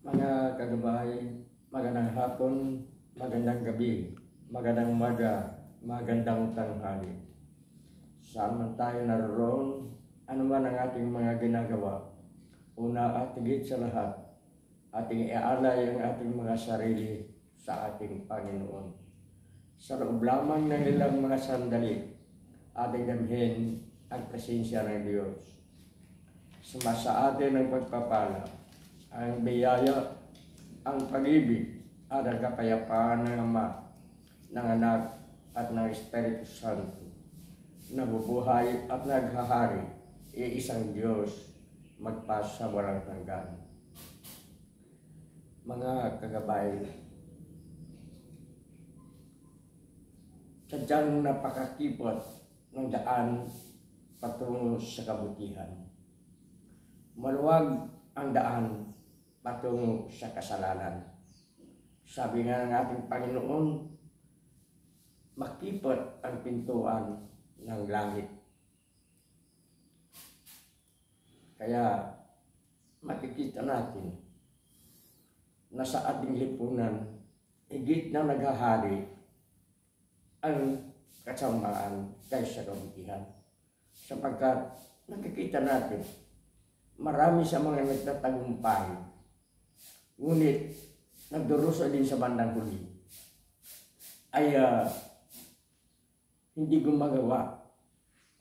Mga kagabay, magandang hapon, magandang gabi, magandang umaga, magandang tanghali. Saan man tayo naroon, ano man ang ating mga ginagawa, una at higit sa lahat, ating iaalay ang ating mga sarili sa ating Panginoon. Sa loob lamang ng ilang mga sandali, ating damhin ang presensya ng Diyos. Sumasa atin ang pagpapala, ang biyaya, ang pag-ibig at ang kapayapaan ng Ama, ng Anak at ng Espiritu Santo, nabubuhay at naghahari, iisang Diyos, magpas sa walang hanggan. Mga kagabay, sadyang napakakipot ng daan patungo sa kabutihan. Maluwag ang daan patungo sa kasalanan. Sabi nga ng ating Panginoon, makipot ang pintuan ng langit. Kaya makikita natin na sa ating lipunan, higit na naghahari ang kasamaan kaysa kabutihan. Sapagkat nakikita natin, marami sa mga nagtatagumpay, ngunit nagdurusa din sa bandang huli, ay hindi gumagawa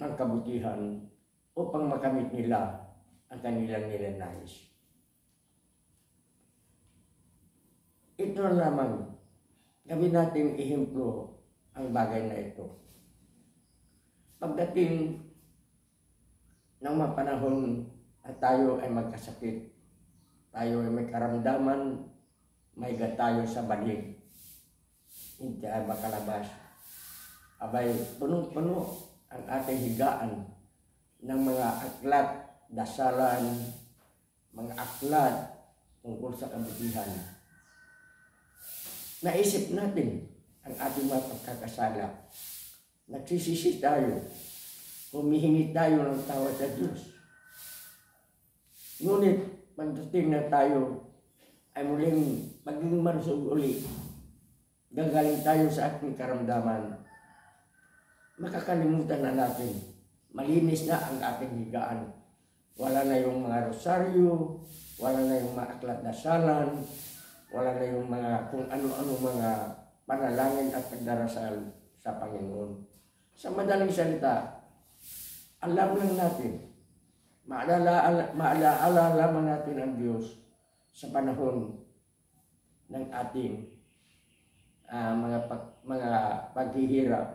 ng kabutihan upang makamit nila ang kanilang nilanais. Ito lamang, gawin natin ehemplo ang bagay na ito. Pagdating ng mga panahon at tayo ay magkasakit, tayo ay may karamdaman, may tayo sa banig, hindi ay makalabas. Abay, punong-puno ang ating higaan ng mga aklat, dasalan, mga aklat tungkol sa kabutihan. Naisip natin ang ating mga pagkakasala. Nagsisisi tayo, humihingi tayo ng tawad sa Diyos. Ngunit pagdating na tayo ay muling maging malusog uli, gagaling tayo sa ating karamdaman, makakalimutan na natin, malinis na ang ating higaan. Wala na yung mga rosaryo, wala na yung mga aklat dasalan, wala na yung mga kung ano-ano mga panalangin at pagdarasal sa Panginoon. Sa madaling salita, alam lang natin, maalaala lamang natin ang Diyos sa panahon ng ating mga paghihirap,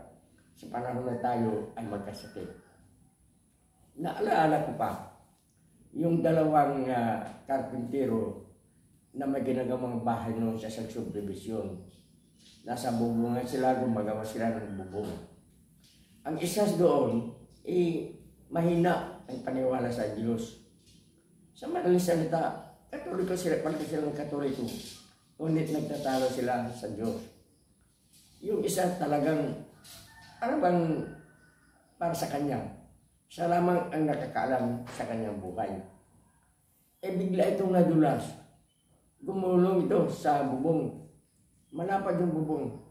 sa panahon na tayo ay magkasakit. Naalaala ko pa yung dalawang karpintero na may ginagawang bahay noon sa subdivision. Nasa bubungan sila, gumagawa sila ng bubong. Ang isa doon, mahina ang paniwala sa Diyos. Sa madaling salita, katoliko sila, palagi silang katoliko. Ngunit nagtatalo sila sa Diyos. Yung isa talagang, bang para sa kanya, siya lamang ang nakakaalam sa kanyang buhay. Bigla itong nadulas. Gumulong ito sa bubong. Malapad yung bubong.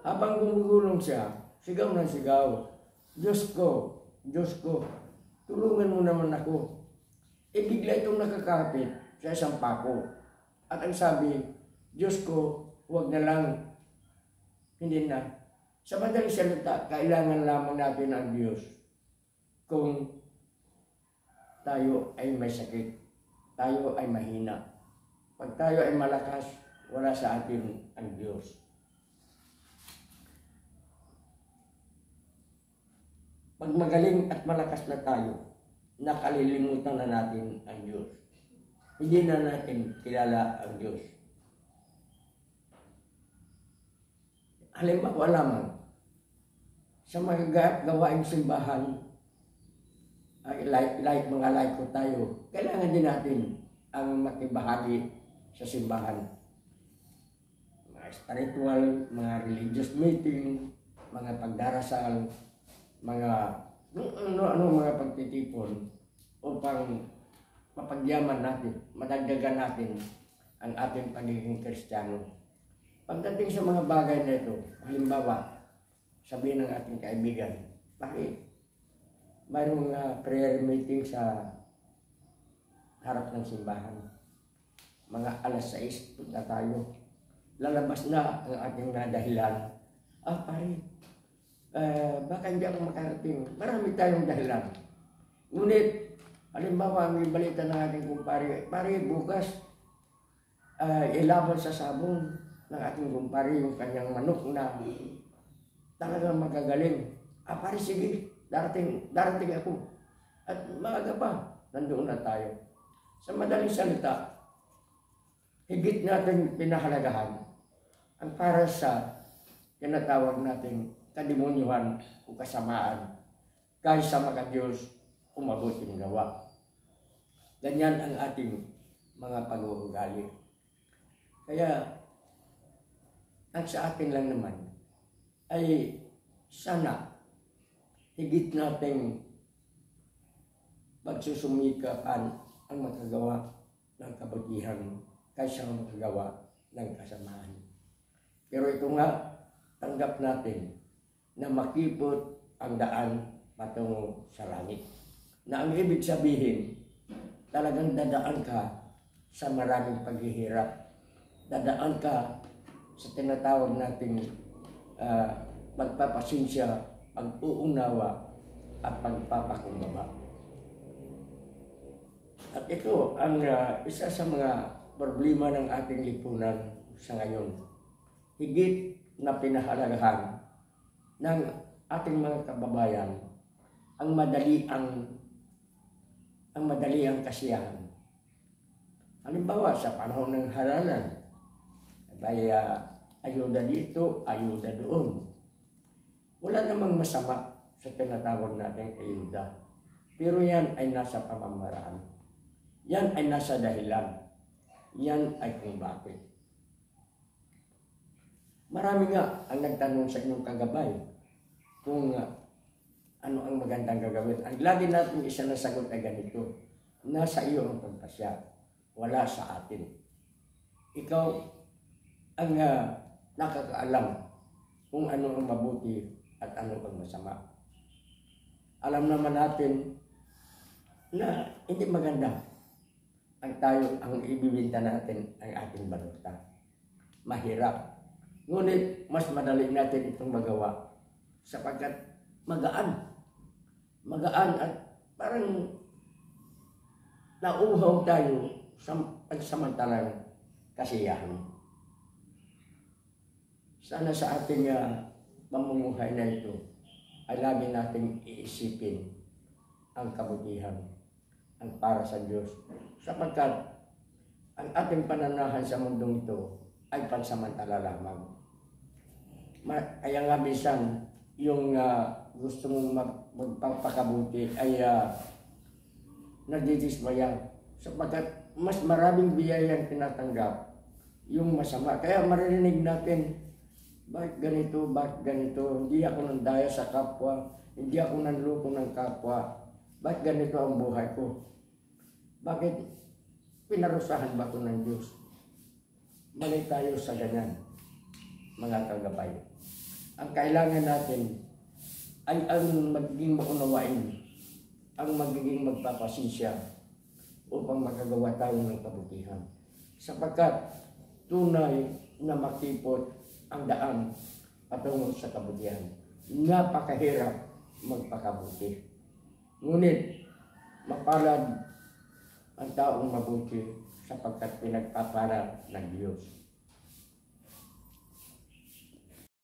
Habang gumugulong siya, sigaw ng sigaw, Diyos ko, tulungan mo naman ako. Bigla itong nakakapit sa isang pako. At ang sabi, Diyos ko, huwag na lang, hindi na. Sa madaling salita, kailangan lamang natin ang Diyos kung tayo ay may sakit, tayo ay mahina. Pag tayo ay malakas, wala sa atin ang Diyos. Pag magaling at malakas na tayo, nakalilimutan na natin ang Diyos. Hindi na natin kilala ang Diyos. Halimbawa lamang, sa mga gawaing simbahan, like mga laiko tayo, kailangan din natin ang makibahagi sa simbahan. Mga spiritual, mga religious meeting, mga pagdarasal, mga mga pagtitipon upang mapagyaman natin, madagdagan natin ang ating pagiging Kristiyano. Pagdating sa mga bagay na ito, halimbawa, sabihin ng ating kaibigan, bakit mayroong prayer meeting sa harap ng simbahan? Mga alas 6, punta tayo. Lalabas na ang ating dahilan. Pare, baka hindi ako makarating. Marami tayong dahilan. Ngunit, halimbawa, may balita ng ating kumpare, pare, bukas, ilaban sa sabon ng ating kumpare yung kanyang manok na talagang magagaling. Pare, sige, darating ako. At maaga pa, nandoon na tayo. Sa madaling salita, higit natin pinahalagahan ang para sa tinatawag nating kademonyuhan o kasamaan kaysa maka-Diyos o mabuting gawa. Ganyan ang ating mga pag-uugali. Kaya, ang sa atin lang naman ay sana higit nating pagsusumikapan ang makagawa ng kabutihan kaysa makagawa ng kasamaan. Pero ito nga, tanggap natin na makipot ang daan patungo sa langit. Na ang ibig sabihin, talagang dadaan ka sa maraming paghihirap. Dadaan ka sa tinatawag nating pagpapasensya, pag-uunawa, at pagpapakumbaba. At ito ang isa sa mga problema ng ating lipunan sa ngayon. Higit na pinahalagahan ng ating mga kababayan ang madali ang kasiyahan. Halimbawa, sa panahon ng halalan, ayuda dito, ayuda doon. Wala namang masama sa tinatawag nating ayuda. Pero yan ay nasa pamamaraan. Yan ay nasa dahilan. Yan ay kung bakit. Marami nga ang nagtanong sa inyong kagabay kung ano ang magandang gagawin. Ang lagi natin isa na sagot ay ganito, nasa iyo ang pagpasya, wala sa atin. Ikaw ang nakakaalam kung ano ang mabuti at ano ang masama. Alam naman natin na hindi maganda ang ibibinta natin ang ating baluta. Mahirap. Ngunit mas madali natin itong magawa sapagkat magaan at parang nauuhaw tayo sa pagsamantalang kasiyahan. Sana sa ating pamumuhay na ito ay lagi nating iisipin ang kabutihan, ang para sa Diyos. Sapagkat ang ating pananahan sa mundong ito ay pansamantala lamang. Kaya nga minsan, yung gusto mong magpapakabuti ay nadidismaya. Sapagkat mas maraming biyayang tinatanggap yung masama. Kaya maririnig natin, bakit ganito, hindi ako nandaya sa kapwa, hindi ako nanloko ng kapwa, bakit ganito ang buhay ko? Bakit pinarusahan ba ko ng Diyos? Mali tayo sa ganyan, mga kagabay. Ang kailangan natin ay ang magiging maunawain, ang magiging magpapasensya upang makagawa tayo ng kabutihan. Sapagkat tunay na makipot ang daan patungo sa kabutihan. Napakahirap magpakabuti. Ngunit mapalad ang taong mabuti sapagkat pinagpapala ng Diyos.